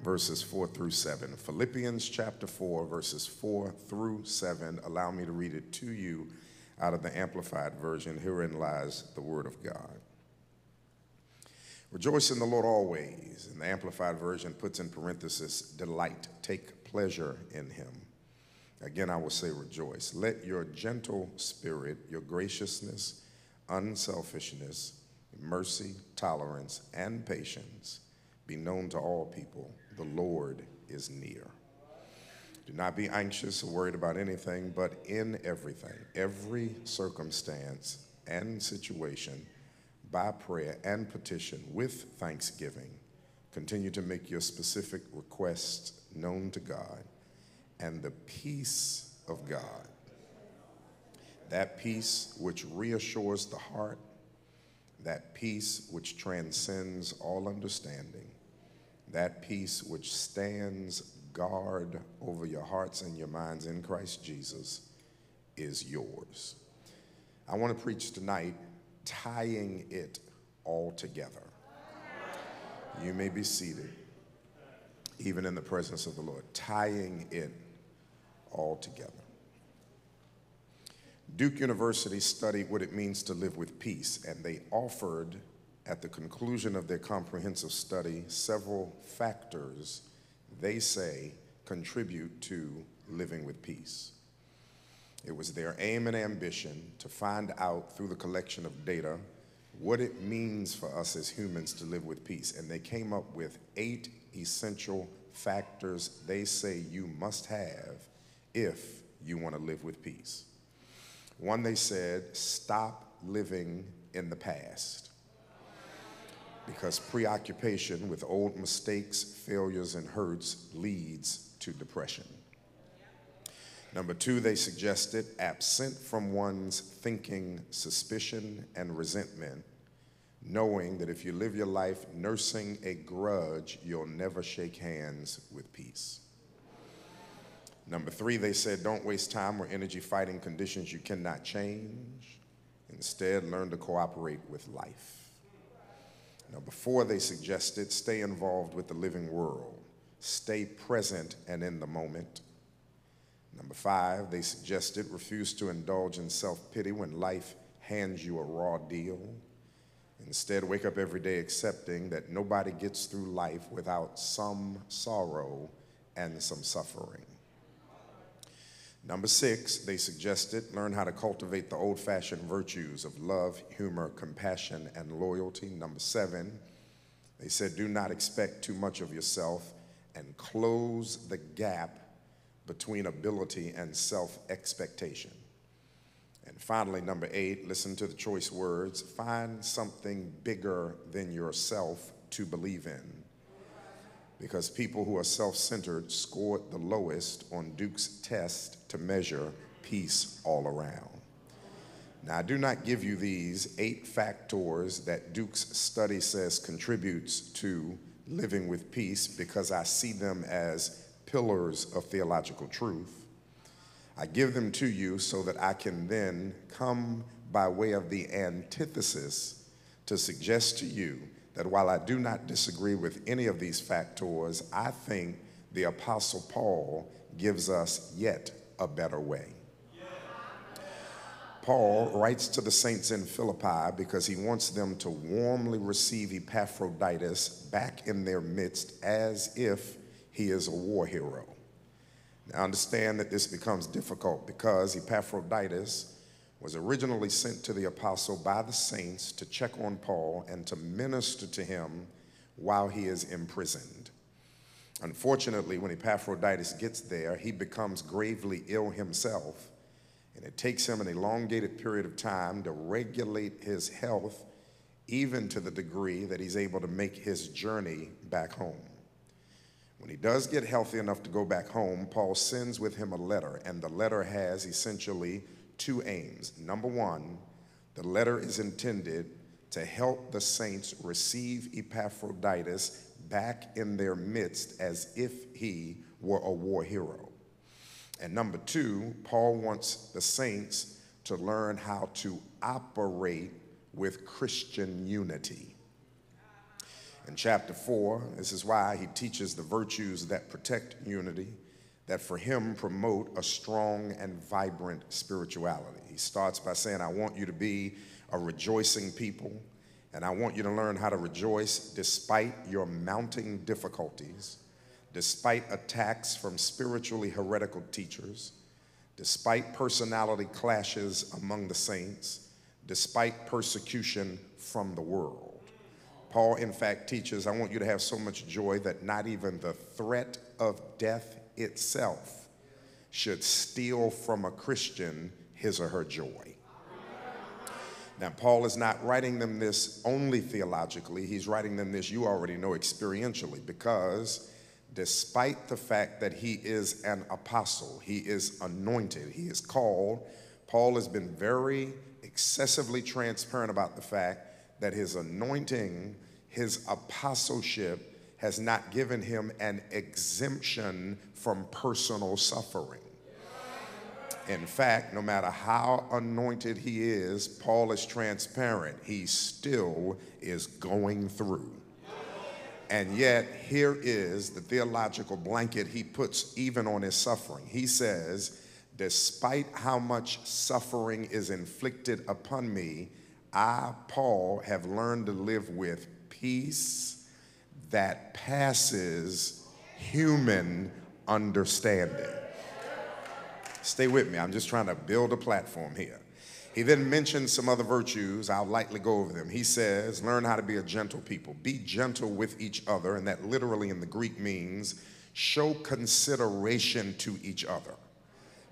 verses 4 through 7. Philippians chapter 4, verses 4 through 7. Allow me to read it to you out of the Amplified Version. Herein lies the Word of God. Rejoice in the Lord always. And the Amplified Version puts in parenthesis, delight, take pleasure in him. Again, I will say rejoice. Let your gentle spirit, your graciousness, unselfishness, mercy, tolerance, and patience be known to all people. The Lord is near. Do not be anxious or worried about anything, but in everything, every circumstance and situation, by prayer and petition with thanksgiving, continue to make your specific requests known to God, and the peace of God, that peace which reassures the heart, that peace which transcends all understanding, that peace which stands guard over your hearts and your minds in Christ Jesus, is yours. I want to preach tonight, tying it all together. You may be seated, even in the presence of the Lord, tying it all together. Duke University studied what it means to live with peace, and they offered, at the conclusion of their comprehensive study, several factors they say contribute to living with peace. It was their aim and ambition to find out through the collection of data what it means for us as humans to live with peace, and they came up with 8 essential factors they say you must have if you want to live with peace. One, they said, stop living in the past, because preoccupation with old mistakes, failures, and hurts leads to depression. Number 2, they suggested, absent from one's thinking suspicion and resentment, knowing that if you live your life nursing a grudge, you'll never shake hands with peace. Number 3, they said, don't waste time or energy fighting conditions you cannot change. Instead, learn to cooperate with life. Number 4, they suggested, stay involved with the living world. Stay present and in the moment. Number 5, they suggested, refuse to indulge in self-pity when life hands you a raw deal. Instead, wake up every day accepting that nobody gets through life without some sorrow and some suffering. Number 6, they suggested, learn how to cultivate the old-fashioned virtues of love, humor, compassion, and loyalty. Number 7, they said, do not expect too much of yourself and close the gap between ability and self-expectation. And finally, number 8, listen to the choice words, find something bigger than yourself to believe in, because people who are self-centered scored the lowest on Duke's test to measure peace all around. Now, I do not give you these 8 factors that Duke's study says contributes to living with peace because I see them as pillars of theological truth. I give them to you so that I can then come by way of the antithesis to suggest to you that while I do not disagree with any of these factors, I think the Apostle Paul gives us yet a better way. Paul writes to the saints in Philippi because he wants them to warmly receive Epaphroditus back in their midst as if he is a war hero. Now understand that this becomes difficult because Epaphroditus was originally sent to the apostle by the saints to check on Paul and to minister to him while he is imprisoned. Unfortunately, when Epaphroditus gets there, he becomes gravely ill himself, and it takes him an elongated period of time to regulate his health, even to the degree that he's able to make his journey back home. When he does get healthy enough to go back home, Paul sends with him a letter, and the letter has essentially 2 aims. Number 1, the letter is intended to help the saints receive Epaphroditus back in their midst as if he were a war hero. And number 2, Paul wants the saints to learn how to operate with Christian unity. In chapter 4, this is why he teaches the virtues that protect unity, that for him promote a strong and vibrant spirituality. He starts by saying, I want you to be a rejoicing people, and I want you to learn how to rejoice despite your mounting difficulties, despite attacks from spiritually heretical teachers, despite personality clashes among the saints, despite persecution from the world. Paul, in fact, teaches, I want you to have so much joy that not even the threat of death itself should steal from a Christian his or her joy. Now, Paul is not writing them this only theologically. He's writing them this, you already know, experientially, because despite the fact that he is an apostle, he is anointed, he is called, Paul has been very excessively transparent about the fact that his anointing, his apostleship, has not given him an exemption from personal suffering. In fact, no matter how anointed he is, Paul is transparent. He still is going through. And yet, here is the theological blanket he puts even on his suffering. He says, despite how much suffering is inflicted upon me, I, Paul, have learned to live with peace that passes human understanding. Stay with me. I'm just trying to build a platform here. He then mentions some other virtues. I'll lightly go over them. He says, learn how to be a gentle people. Be gentle with each other, and that literally in the Greek means show consideration to each other.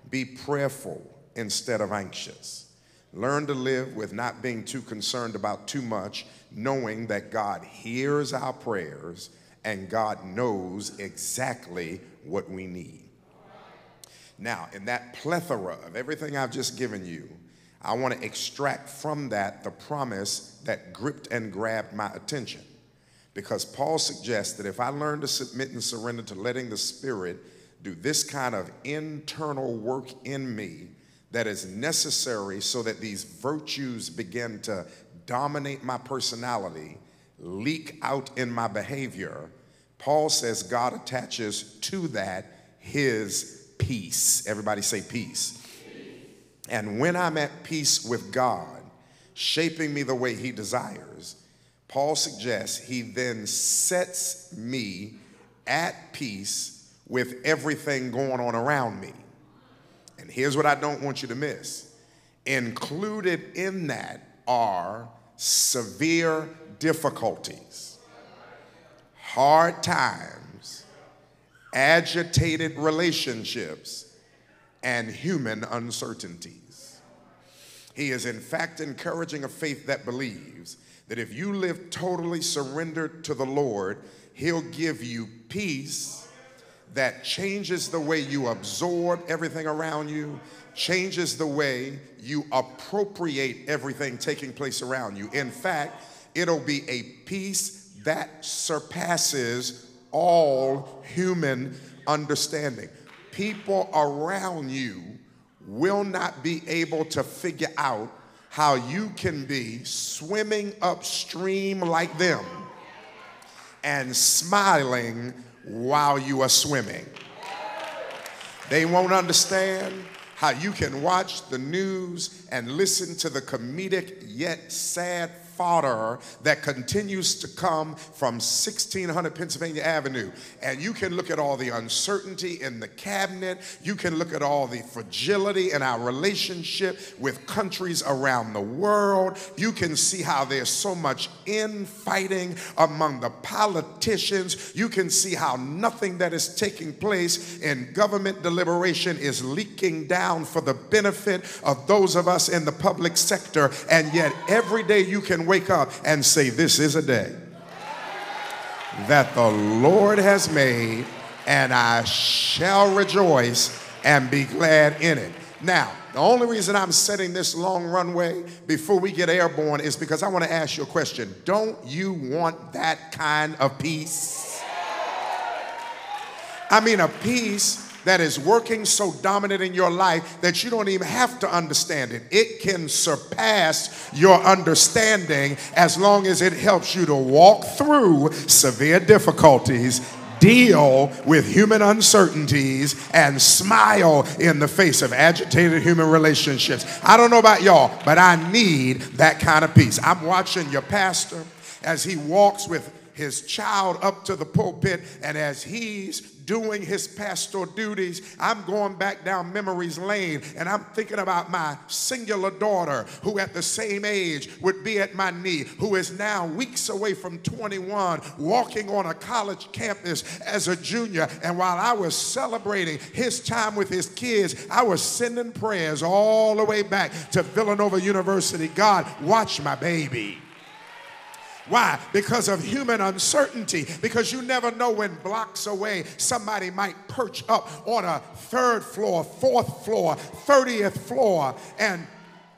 Be prayerful instead of anxious. Learn to live with not being too concerned about too much, knowing that God hears our prayers and God knows exactly what we need. Now, in that plethora of everything I've just given you, I want to extract from that the promise that gripped and grabbed my attention. Because Paul suggests that if I learn to submit and surrender to letting the Spirit do this kind of internal work in me that is necessary so that these virtues begin to dominate my personality, leak out in my behavior, Paul says God attaches to that his peace. Everybody say peace. And when I'm at peace with God, shaping me the way he desires, Paul suggests he then sets me at peace with everything going on around me. And here's what I don't want you to miss. Included in that are severe difficulties, hard times, agitated relationships, and human uncertainties. He is in fact encouraging a faith that believes that if you live totally surrendered to the Lord, he'll give you peace that changes the way you absorb everything around you, changes the way you appropriate everything taking place around you. In fact, it'll be a peace that surpasses all human understanding. People around you will not be able to figure out how you can be swimming upstream like them and smiling while you are swimming. They won't understand how you can watch the news and listen to the comedic yet sad fodder that continues to come from 1600 Pennsylvania Avenue. And you can look at all the uncertainty in the cabinet. You can look at all the fragility in our relationship with countries around the world. You can see how there's so much infighting among the politicians. You can see how nothing that is taking place in government deliberation is leaking down for the benefit of those of us in the public sector. And yet every day you can wake up and say, this is a day that the Lord has made, and I shall rejoice and be glad in it. Now, the only reason I'm setting this long runway before we get airborne is because I want to ask you a question. Don't you want that kind of peace? I mean, a peace that is working so dominant in your life that you don't even have to understand it. It can surpass your understanding as long as it helps you to walk through severe difficulties, deal with human uncertainties, and smile in the face of agitated human relationships. I don't know about y'all, but I need that kind of peace. I'm watching your pastor as he walks with his child up to the pulpit, and as he's doing his pastoral duties, I'm going back down memory's lane, and I'm thinking about my singular daughter who at the same age would be at my knee, who is now weeks away from 21, walking on a college campus as a junior. And while I was celebrating his time with his kids, I was sending prayers all the way back to Villanova University. God, watch my baby. Why? Because of human uncertainty. Because you never know when blocks away somebody might perch up on a 3rd floor, 4th floor, 30th floor and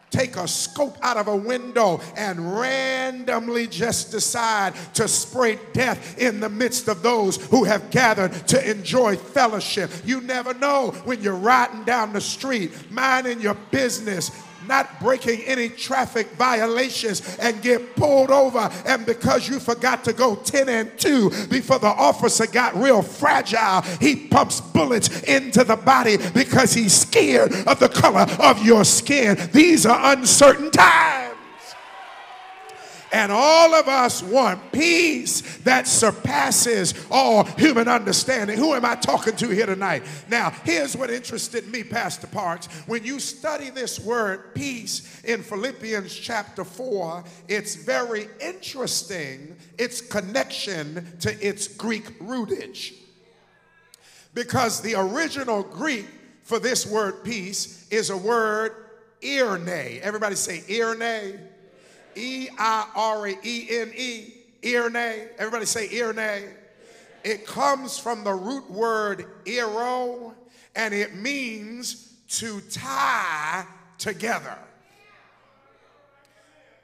take a scope out of a window and randomly just decide to spray death in the midst of those who have gathered to enjoy fellowship. You never know when you're riding down the street, minding your business, not breaking any traffic violations, and get pulled over, and because you forgot to go 10 and 2 before the officer got real fragile, he pumps bullets into the body because he's scared of the color of your skin. These are uncertain times. And all of us want peace that surpasses all human understanding. Who am I talking to here tonight? Now, here's what interested me, Pastor Parks. When you study this word peace in Philippians chapter 4, it's very interesting, its connection to its Greek rootage. Because the original Greek for this word peace is a word eirene. Everybody say eirene. E-I-R-E-N-E, eirene. Everybody say eirene. It comes from the root word eiro, and it means to tie together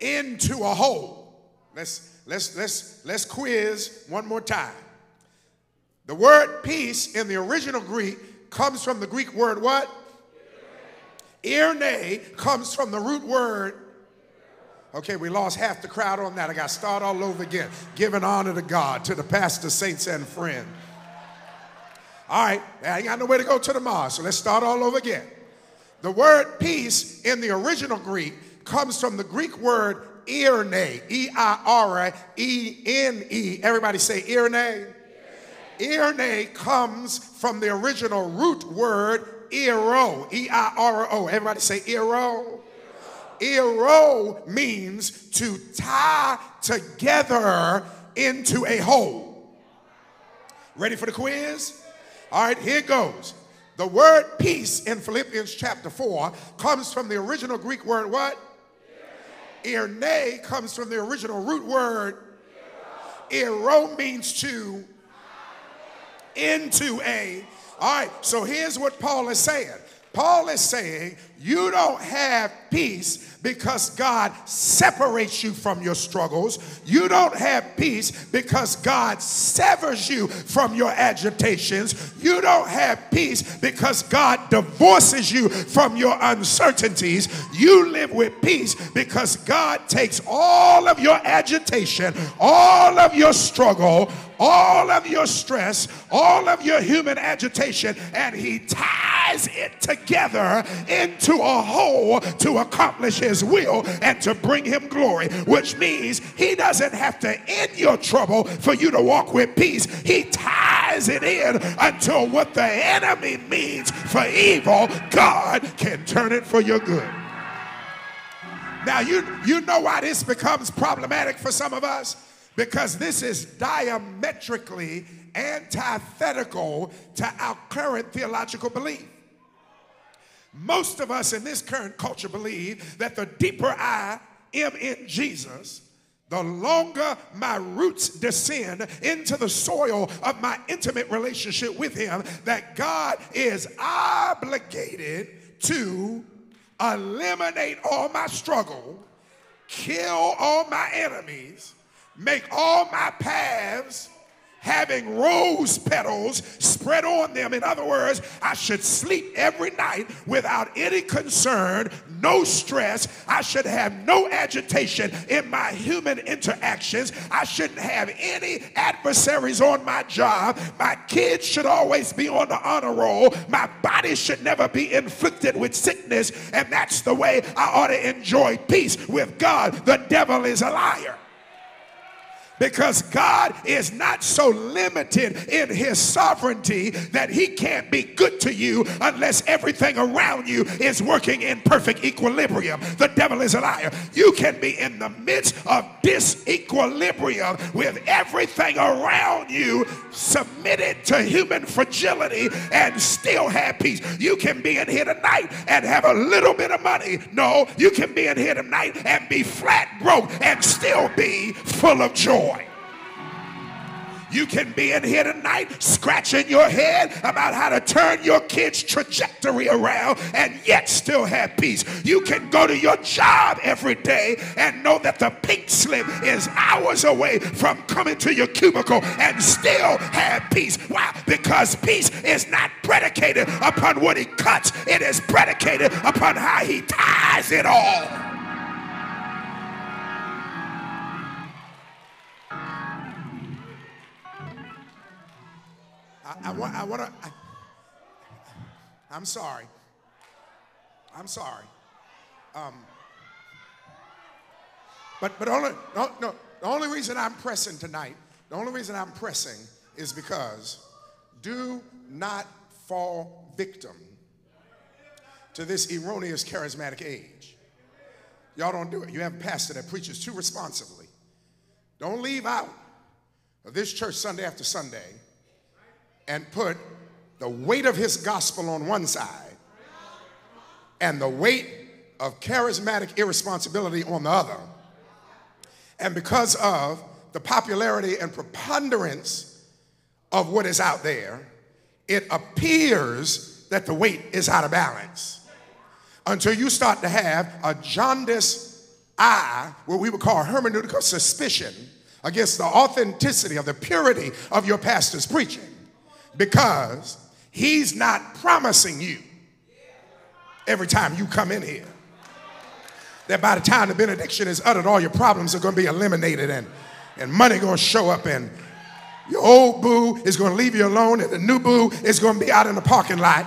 into a whole. Let's quiz one more time. The word peace in the original Greek comes from the Greek word what? Eirene comes from the root word. Okay, we lost half the crowd on that. I got to start all over again. Giving honor to God, to the pastor, saints, and friends. All right, I ain't got nowhere to go to tomorrow, so let's start all over again. The word peace in the original Greek comes from the Greek word eirene, E-I-R-E-N-E. Everybody say eirene. Eirene comes from the original root word eiro, E-I-R-O. Everybody say eiro. Eiro means to tie together into a whole. Ready for the quiz? All right, here goes. The word peace in Philippians chapter 4 comes from the original Greek word what? Eirene comes from the original root word. Eiro means to into a. All right, so here's what Paul is saying. Paul is saying you don't have peace because God separates you from your struggles. You don't have peace because God severs you from your agitations. You don't have peace because God divorces you from your uncertainties. You live with peace because God takes all of your agitation, all of your struggle, all of your stress, all of your human agitation, and he ties it together into a whole to accomplish his will and to bring him glory, which means he doesn't have to end your trouble for you to walk with peace. He ties it in until what the enemy means for evil, God can turn it for your good. Now, you know why this becomes problematic for some of us? Because this is diametrically antithetical to our current theological belief. Most of us in this current culture believe that the deeper I am in Jesus, the longer my roots descend into the soil of my intimate relationship with him, that God is obligated to eliminate all my struggle, kill all my enemies, make all my paths having rose petals spread on them. In other words, I should sleep every night without any concern, no stress. I should have no agitation in my human interactions. I shouldn't have any adversaries on my job. My kids should always be on the honor roll. My body should never be inflicted with sickness. And that's the way I ought to enjoy peace with God. The devil is a liar. Because God is not so limited in his sovereignty that he can't be good to you unless everything around you is working in perfect equilibrium. The devil is a liar. You can be in the midst of disequilibrium with everything around you submitted to human fragility and still have peace. You can be in here tonight and have a little bit of money. No, you can be in here tonight and be flat broke and still be full of joy. You can be in here tonight scratching your head about how to turn your kids' trajectory around and yet still have peace. You can go to your job every day and know that the pink slip is hours away from coming to your cubicle and still have peace. Why? Because peace is not predicated upon what he cuts. It is predicated upon how he ties it all. I'm sorry. But the only reason I'm pressing tonight, is because do not fall victim to this erroneous charismatic age. Y'all don't do it. You have a pastor that preaches too responsibly. Don't leave out of this church Sunday after Sunday and put the weight of his gospel on one side and the weight of charismatic irresponsibility on the other. And because of the popularity and preponderance of what is out there, it appears that the weight is out of balance until you start to have a jaundiced eye, what we would call hermeneutical suspicion, against the authenticity of the purity of your pastor's preaching. Because he's not promising you every time you come in here that by the time the benediction is uttered, all your problems are going to be eliminated and money going to show up and your old boo is going to leave you alone and the new boo is going to be out in the parking lot.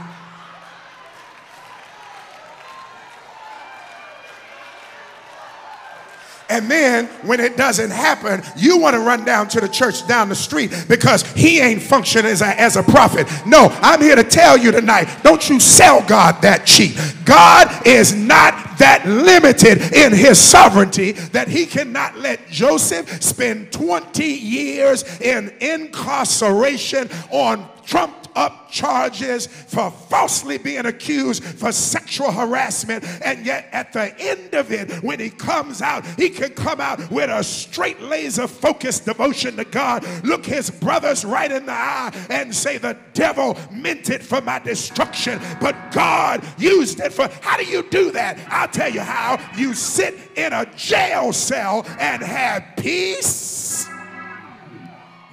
And then when it doesn't happen, you want to run down to the church down the street because he ain't functioning as a prophet. No, I'm here to tell you tonight, don't you sell God that cheap. God is not that limited in his sovereignty that he cannot let Joseph spend 20 years in incarceration on trumped up charges for falsely being accused for sexual harassment, and yet at the end of it, when he comes out, he can come out with a straight laser focused devotion to God, look his brothers right in the eye and say, the devil meant it for my destruction, but God used it for. How do you do that? I'll tell you how. You sit in a jail cell and have peace.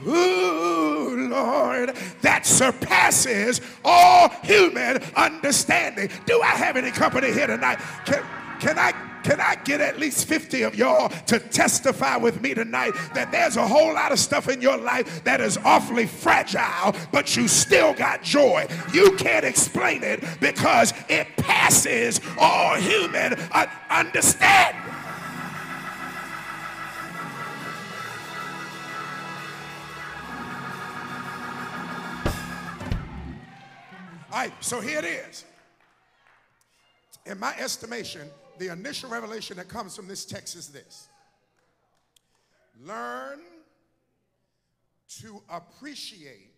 Ooh, Lord, that surpasses all human understanding. Do I have any company here tonight? Can I get at least 50 of y'all to testify with me tonight that there's a whole lot of stuff in your life that is awfully fragile, but you still got joy? You can't explain it because it passes all human understanding. All right, so here it is. In my estimation, the initial revelation that comes from this text is this: learn to appreciate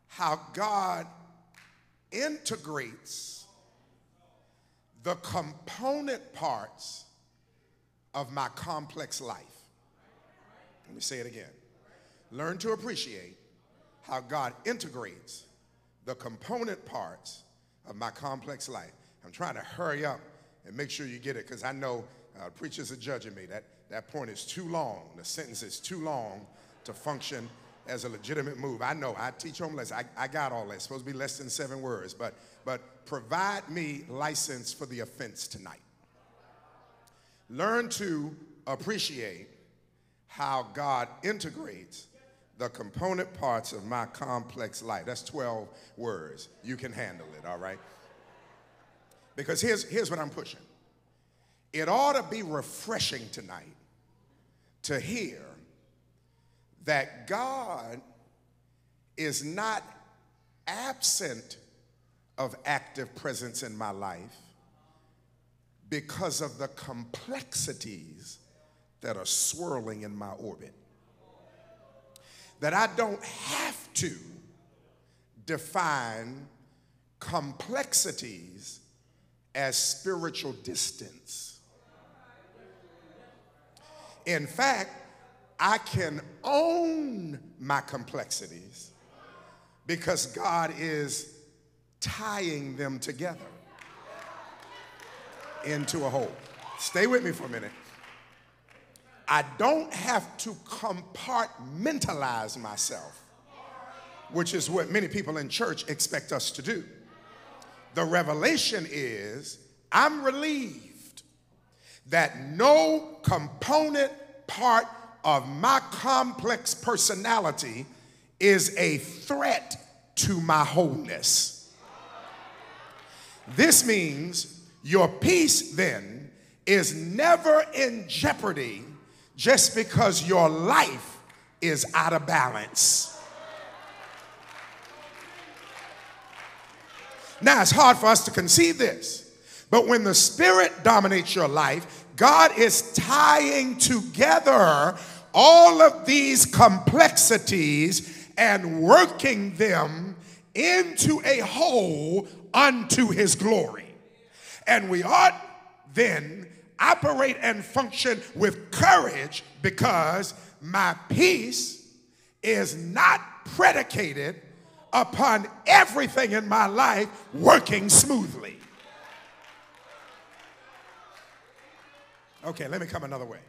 how God integrates the component parts of my complex life. Let me say it again. Learn to appreciate how God integrates the component parts of my complex life. I'm trying to hurry up and make sure you get it because I know preachers are judging me. That point is too long. The sentence is too long to function as a legitimate move. I know, I teach homeless. I got all that. It's supposed to be less than 7 words, but provide me license for the offense tonight. Learn to appreciate how God integrates the component parts of my complex life. That's 12 words. You can handle it, all right? Because here's what I'm pushing. It ought to be refreshing tonight to hear that God is not absent of active presence in my life because of the complexities that are swirling in my orbit. That I don't have to define complexities as spiritual distance. In fact, I can own my complexities because God is tying them together into a whole. Stay with me for a minute. I don't have to compartmentalize myself, which is what many people in church expect us to do. The revelation is I'm relieved that no component part of my complex personality is a threat to my wholeness. This means your peace then is never in jeopardy just because your life is out of balance. Now, it's hard for us to conceive this, but when the Spirit dominates your life, God is tying together all of these complexities and working them into a whole unto his glory. And we ought then operate and function with courage because my peace is not predicated upon everything in my life working smoothly. Okay, let me come another way.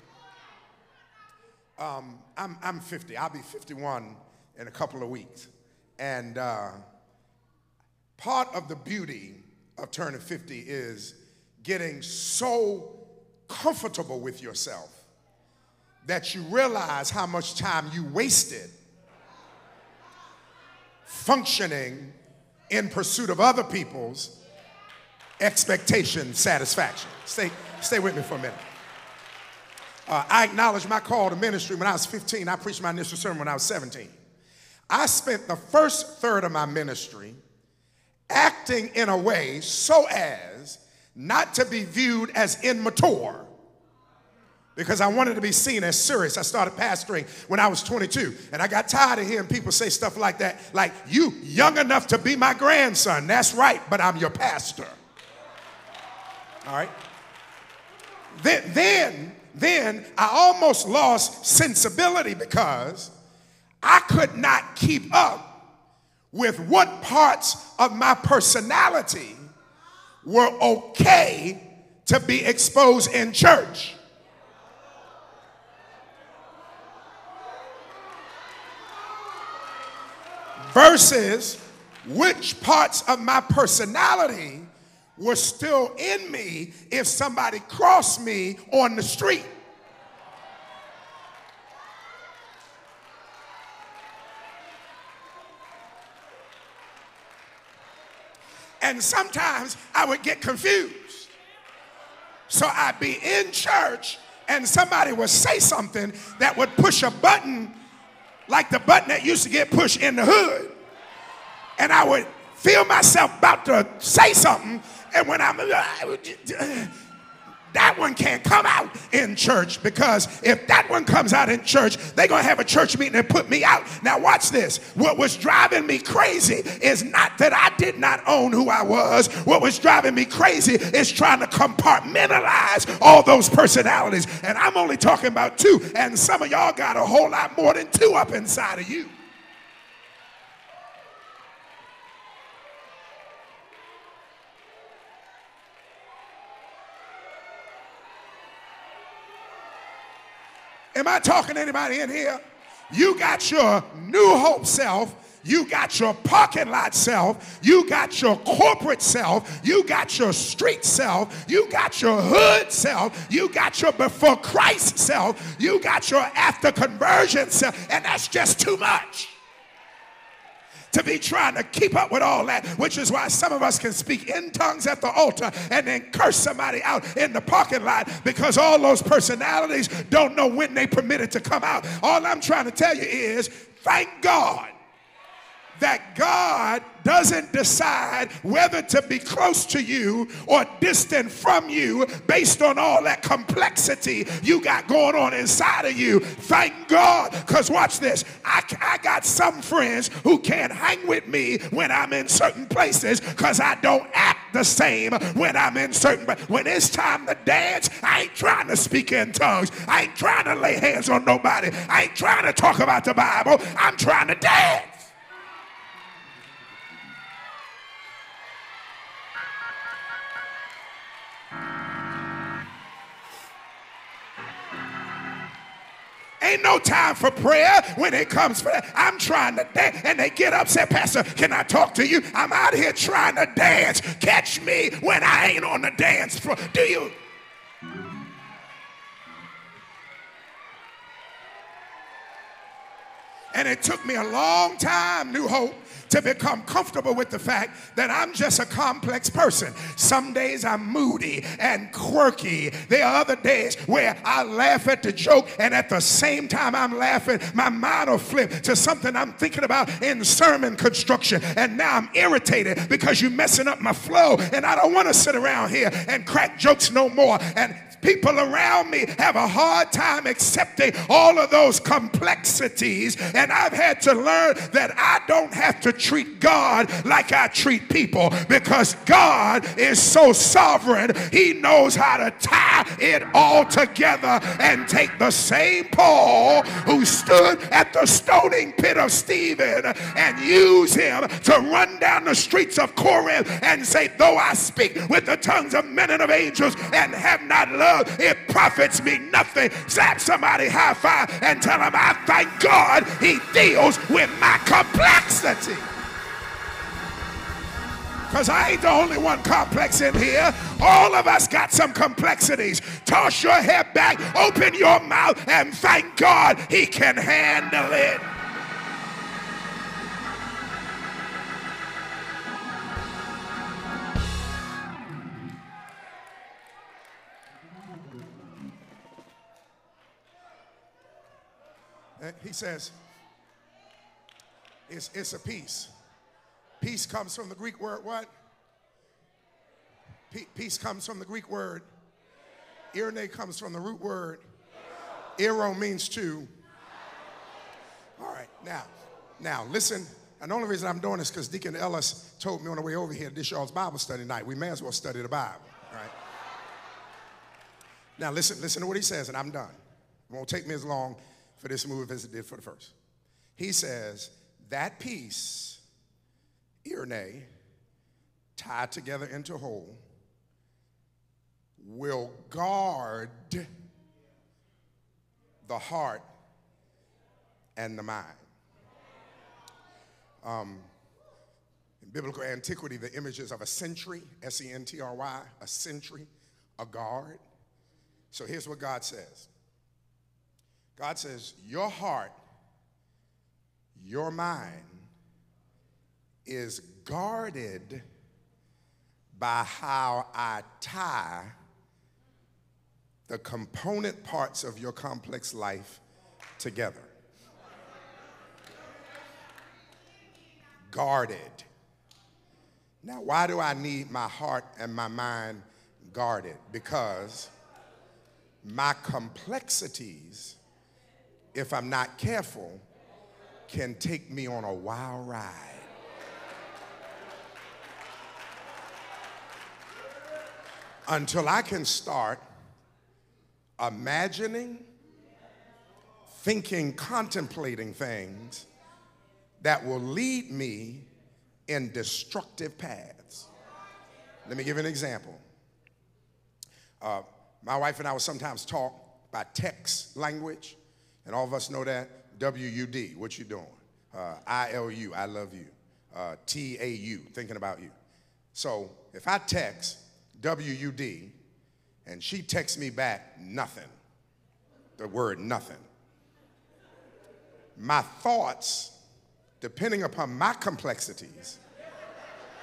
I'm 50. I'll be 51 in a couple of weeks. And part of the beauty of turning 50 is getting so comfortable with yourself that you realize how much time you wasted functioning in pursuit of other people's expectation, satisfaction. Stay with me for a minute. I acknowledged my call to ministry when I was 15. I preached my initial sermon when I was 17. I spent the first third of my ministry acting in a way so as not to be viewed as immature, because I wanted to be seen as serious. I started pastoring when I was 22, and I got tired of hearing people say stuff like that, like, you young enough to be my grandson. That's right, but I'm your pastor. All right? Then I almost lost sensibility because I could not keep up with what parts of my personality were okay to be exposed in church. Versus which parts of my personality were still in me if somebody crossed me on the street. And sometimes I would get confused. So I'd be in church and somebody would say something that would push a button like the button that used to get pushed in the hood. And I would feel myself about to say something, and when that one can't come out in church, because if that one comes out in church, they're going to have a church meeting and put me out. Now watch this. What was driving me crazy is not that I did not own who I was. What was driving me crazy is trying to compartmentalize all those personalities. And I'm only talking about 2, and some of y'all got a whole lot more than 2 up inside of you. Am I talking to anybody in here? You got your New Hope self. You got your parking lot self. You got your corporate self. You got your street self. You got your hood self. You got your before Christ self. You got your after conversion self. And that's just too much to be trying to keep up with all that, which is why some of us can speak in tongues at the altar and then curse somebody out in the parking lot, because all those personalities don't know when they permitted to come out. All I'm trying to tell you is, thank God that God doesn't decide whether to be close to you or distant from you based on all that complexity you got going on inside of you. Thank God, because watch this. I got some friends who can't hang with me when I'm in certain places because I don't act the same when I'm in certain. When it's time to dance, I ain't trying to speak in tongues. I ain't trying to lay hands on nobody. I ain't trying to talk about the Bible. I'm trying to dance. Ain't no time for prayer when it comes for that. I'm trying to dance, and they get upset. Pastor, can I talk to you? I'm out here trying to dance. Catch me when I ain't on the dance floor. Do you? And it took me a long time, New Hope, to become comfortable with the fact that I'm just a complex person. Some days I'm moody and quirky. There are other days where I laugh at the joke, and at the same time I'm laughing, my mind will flip to something I'm thinking about in sermon construction. And now I'm irritated because you're messing up my flow, and I don't want to sit around here and crack jokes no more. And people around me have a hard time accepting all of those complexities, and I've had to learn that I don't have to treat God like I treat people, because God is so sovereign. He knows how to tie it all together and take the same Paul who stood at the stoning pit of Stephen and use him to run down the streets of Corinth and say, though I speak with the tongues of men and of angels and have not love, it profits me nothing. Slap somebody high five and tell them, I thank God he deals with my complexity. Because I ain't the only one complex in here. All of us got some complexities. Toss your head back, open your mouth, and thank God he can handle it. He says, it's a peace. Peace comes from the Greek word what? Peace comes from the Greek word. Irene comes from the root word. Ero means to. All right, now listen. And the only reason I'm doing this because Deacon Ellis told me on the way over here, this y'all's Bible study night. We may as well study the Bible, all right? Now listen to what he says, and I'm done. It won't take me as long for this move as it did for the first. He says, that peace, Irene, tied together into whole, will guard the heart and the mind. In biblical antiquity, the images of a sentry, S-E-N-T-R-Y, a sentry, a guard. So here's what God says. God says, your heart, your mind is guarded by how I tie the component parts of your complex life together. Guarded. Now, why do I need my heart and my mind guarded? Because my complexities, if I'm not careful, can take me on a wild ride. Until I can start imagining, thinking, contemplating things that will lead me in destructive paths. Let me give you an example. My wife and I will sometimes talk by text language, and all of us know that WUD, what you doing? ILU, I love you. TAU, thinking about you. So if I text WUD and she texts me back nothing, the word nothing, my thoughts, depending upon my complexities,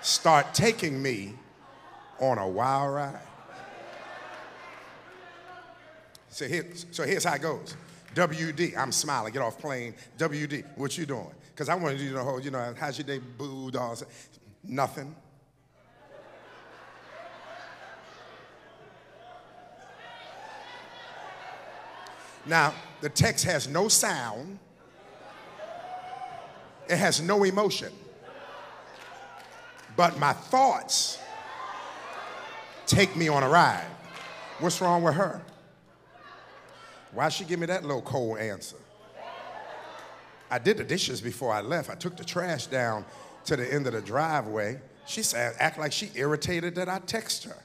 start taking me on a wild ride. So here's how it goes. WD, I'm smiling, get off plane. WD, what you doing? Because I wanted you to know, how's your day, boo, dog? Nothing. Now, the text has no sound. It has no emotion. But my thoughts take me on a ride. What's wrong with her? Why'd she give me that little cold answer? I did the dishes before I left. I took the trash down to the end of the driveway. She said, act like she irritated that I text her.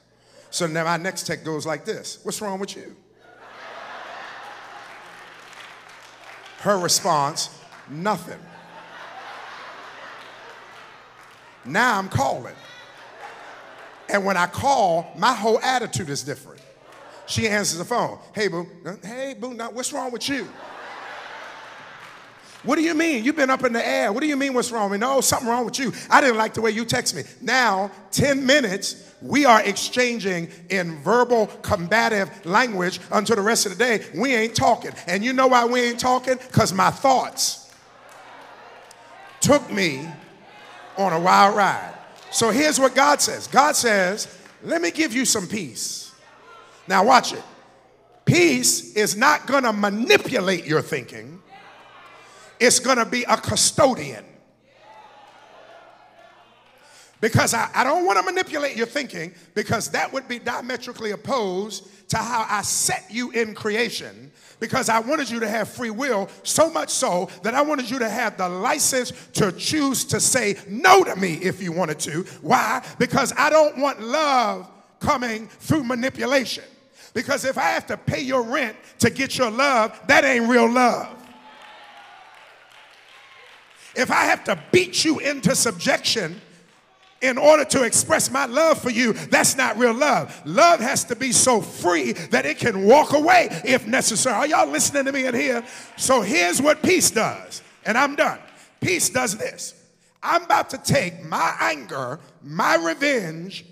So now my next text goes like this. What's wrong with you? Her response, nothing. Now I'm calling. And when I call, my whole attitude is different. She answers the phone. Hey, boo. Hey, boo, now what's wrong with you? What do you mean? You've been up in the air. What do you mean what's wrong with me? No, something wrong with you. I didn't like the way you text me. Now, 10 minutes, we are exchanging in verbal combative language until the rest of the day. We ain't talking. And you know why we ain't talking? Because my thoughts took me on a wild ride. So here's what God says. God says, let me give you some peace. Now watch it. Peace is not going to manipulate your thinking. It's going to be a custodian. Because I don't want to manipulate your thinking, because that would be diametrically opposed to how I set you in creation. Because I wanted you to have free will, so much so that I wanted you to have the license to choose to say no to me if you wanted to. Why? Because I don't want love coming through manipulation. Because if I have to pay your rent to get your love, that ain't real love. If I have to beat you into subjection in order to express my love for you, that's not real love. Love has to be so free that it can walk away if necessary. Are y'all listening to me in here? So here's what peace does, and I'm done. Peace does this. I'm about to take my anger, my revenge,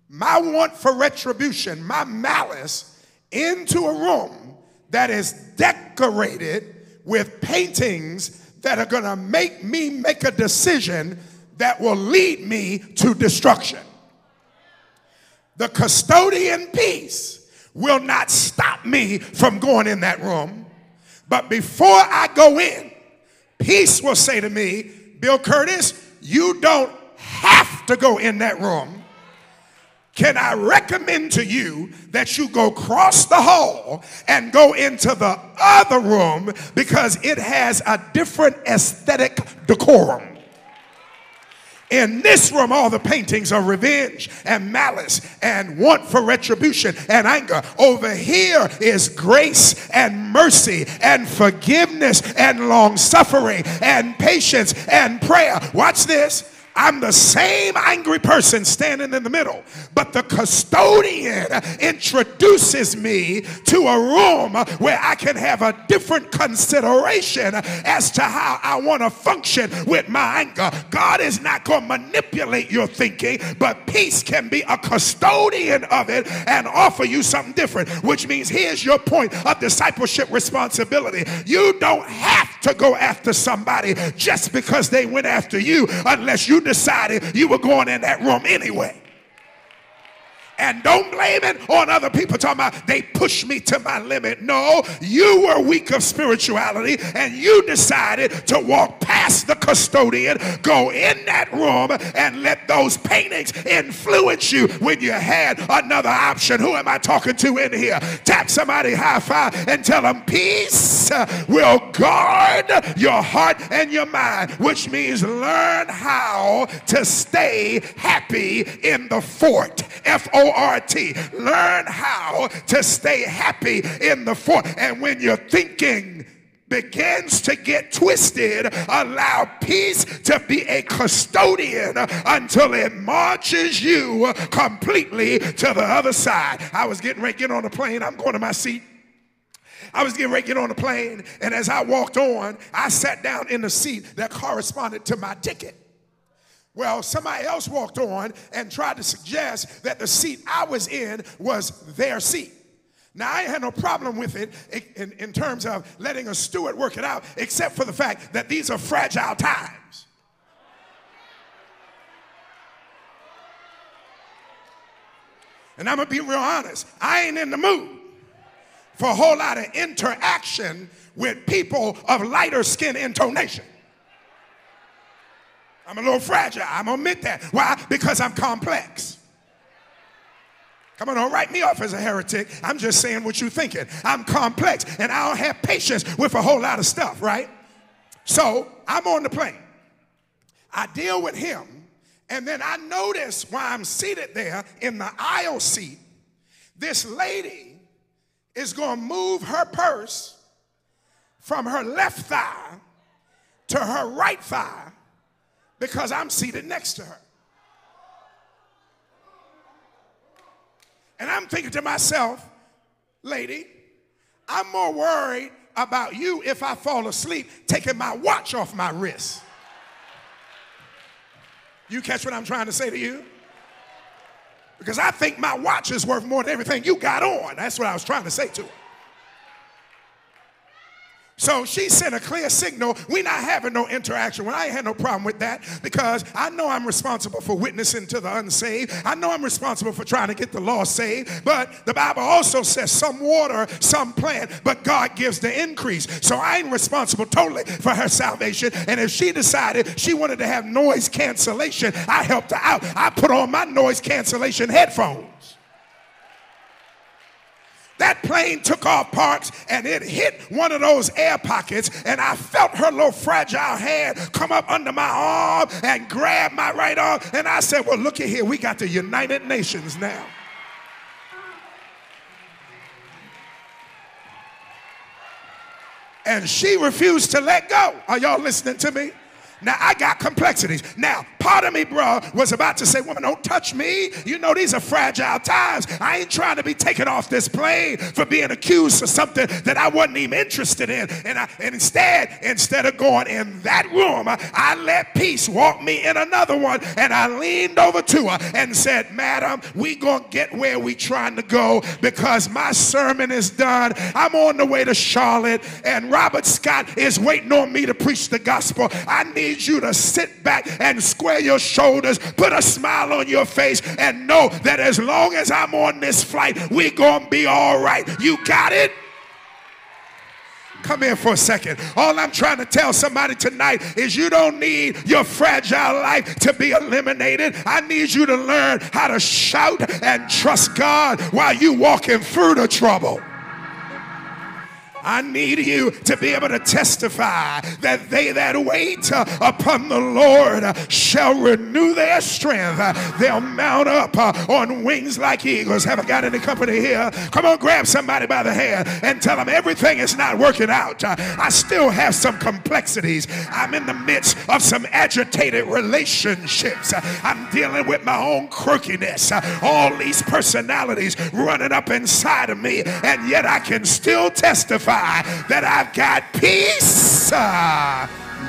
my want for retribution, my malice into a room that is decorated with paintings that are going to make me make a decision that will lead me to destruction. The custodian peace will not stop me from going in that room. But before I go in, peace will say to me, Bill Curtis, you don't have to go in that room. Can I recommend to you that you go across the hall and go into the other room, because it has a different aesthetic decorum. In this room, all the paintings are revenge and malice and want for retribution and anger. Over here is grace and mercy and forgiveness and long suffering and patience and prayer. Watch this. I'm the same angry person standing in the middle, but the custodian introduces me to a room where I can have a different consideration as to how I want to function with my anger. God is not going to manipulate your thinking, but peace can be a custodian of it and offer you something different, which means here's your point of discipleship responsibility. You don't have to go after somebody just because they went after you, unless you decided you were going in that room anyway. And don't blame it on other people talking about they pushed me to my limit. No, you were weak of spirituality and you decided to walk past the custodian, go in that room and let those paintings influence you when you had another option. Who am I talking to in here? Tap somebody high five and tell them peace will guard your heart and your mind, which means learn how to stay happy in the fort. F-O-R-T. Learn how to stay happy in the fort. And when you're thinking begins to get twisted, allow peace to be a custodian until it marches you completely to the other side. I was getting ready to get on the plane. I'm going to my seat. I was getting ready to get on the plane, and as I walked on, I sat down in the seat that corresponded to my ticket. Well, somebody else walked on and tried to suggest that the seat I was in was their seat. Now, I ain't had no problem with it in terms of letting a steward work it out, except for the fact that these are fragile times. And I'm going to be real honest. I ain't in the mood for a whole lot of interaction with people of lighter skin intonation. I'm a little fragile. I'm going to admit that. Why? Because I'm complex. Come on, don't write me off as a heretic. I'm just saying what you're thinking. I'm complex, and I don't have patience with a whole lot of stuff, right? So I'm on the plane. I deal with him, and then I notice while I'm seated there in the aisle seat, this lady is going to move her purse from her left thigh to her right thigh because I'm seated next to her. And I'm thinking to myself, lady, I'm more worried about you if I fall asleep taking my watch off my wrist. You catch what I'm trying to say to you? Because I think my watch is worth more than everything you got on. That's what I was trying to say to her. So she sent a clear signal. We're not having no interaction. Well, I ain't had no problem with that because I know I'm responsible for witnessing to the unsaved. I know I'm responsible for trying to get the lost saved. But the Bible also says some water, some plant, but God gives the increase. So I ain't responsible totally for her salvation. And if she decided she wanted to have noise cancellation, I helped her out. I put on my noise cancellation headphones. That plane took off, Parks, and it hit one of those air pockets, and I felt her little fragile hand come up under my arm and grab my right arm, and I said, well, look at here, we got the United Nations now. And she refused to let go. Are y'all listening to me? Now, I got complexities. Now, part of me, bro, was about to say, woman, don't touch me. You know, these are fragile times. I ain't trying to be taken off this plane for being accused of something that I wasn't even interested in. And instead of going in that room, I let peace walk me in another one. And I leaned over to her and said, madam, we gonna get where we trying to go because my sermon is done. I'm on the way to Charlotte, and Robert Scott is waiting on me to preach the gospel. I need you to sit back and square your shoulders, put a smile on your face, and know that as long as I'm on this flight, we're gonna be all right. You got it? Come here for a second. All I'm trying to tell somebody tonight is you don't need your fragile life to be eliminated. I need you to learn how to shout and trust God while you walking through the trouble. I need you to be able to testify that they that wait upon the Lord shall renew their strength. They'll mount up on wings like eagles. Have I got any company here? Come on, grab somebody by the hand and tell them everything is not working out. I still have some complexities. I'm in the midst of some agitated relationships. I'm dealing with my own quirkiness. All these personalities running up inside of me, and yet I can still testify that I've got peace.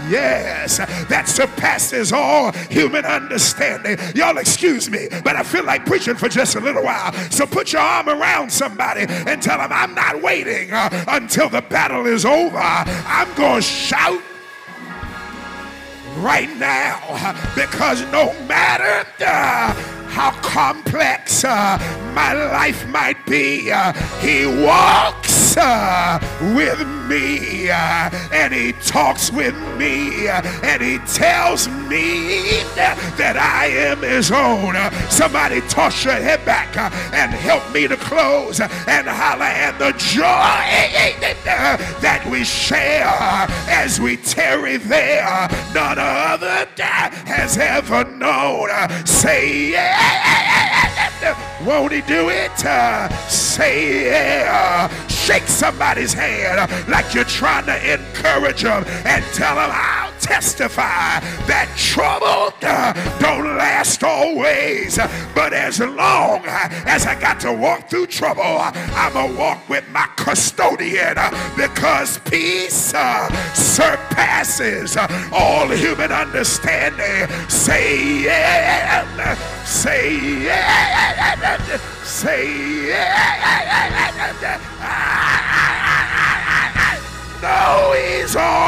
Yes, that surpasses all human understanding. Y'all excuse me, but I feel like preaching for just a little while. So put your arm around somebody and tell them I'm not waiting until the battle is over. I'm going to shout right now because no matter how complex my life might be, he walks with me and he talks with me and he tells me that I am his own. Somebody toss your head back and help me to close and holler at the joy that we share as we tarry there. None other has ever known. Say yeah. Won't he do it? Say yeah. Shake somebody's hand like you're trying to encourage them and tell them, I'll testify that trouble don't last always, but as long as I got to walk through trouble, I'm going to walk with my custodian, because peace surpasses all human understanding. Say yeah, say yeah, say yeah. No, he's all